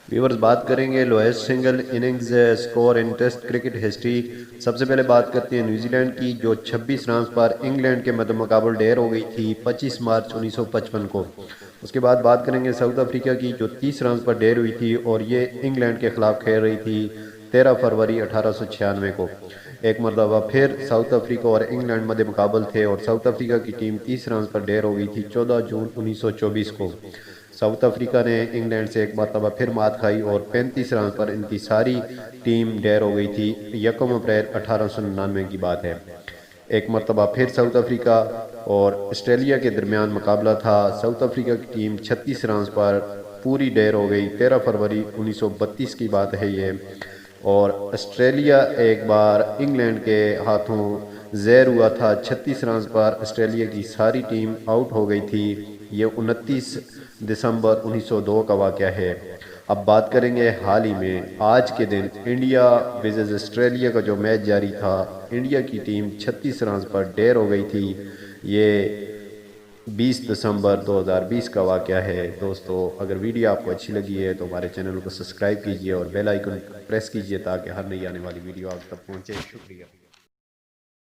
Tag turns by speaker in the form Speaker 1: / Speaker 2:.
Speaker 1: Viewers बात करेंगे lowest single innings score in test cricket history. सबसे पहले बात करते हैं न्यूजीलैंड की, जो 26 रन पर इंग्लैंड के मद्देमुकाबल ढेर हो गई थी 25 मार्च 1955 को। उसके बाद बात करेंगे साउथ अफ्रीका की, जो 30 रन पर ढेर हुई थी और ये इंग्लैंड के खिलाफ खेल रही थी 13 फरवरी 1896 को। एक मरतबा फिर साउथ अफ्रीका और इंग्लैंड मध्य मुकाबल थे और साउथ अफ्रीका की टीम 30 रन पर ढेर हो गई थी 14 जून 1924 को। साउथ अफ्रीका ने इंग्लैंड से एक मरतबा फिर मात खाई और 35 रन पर इनकी सारी टीम ढेर हो गई थी। 1 अप्रैल 1899 की बात है। एक मरतबा फिर साउथ अफ्रीका और ऑस्ट्रेलिया के दरमियान मुकाबला था। साउथ अफ्रीका की टीम 36 रन पर पूरी ढेर हो गई। 13 फरवरी 1932 की बात है ये। और ऑस्ट्रेलिया एक बार इंग्लैंड के हाथों ज़ेर हुआ था 36 रन पर। ऑस्ट्रेलिया की सारी टीम आउट हो गई थी। ये 29 दिसंबर 1902 का वाक़या है। अब बात करेंगे हाल ही में आज के दिन इंडिया वर्सेस ऑस्ट्रेलिया का जो मैच जारी था। इंडिया की टीम 36 रन पर ढेर हो गई थी। ये 20 दिसंबर 2020 का वाक़या है। दोस्तों, अगर वीडियो आपको अच्छी लगी है तो हमारे चैनल को सब्सक्राइब कीजिए और बेल आइकन प्रेस कीजिए ताकि हर नई आने वाली वीडियो आप तक पहुँचे। शुक्रिया।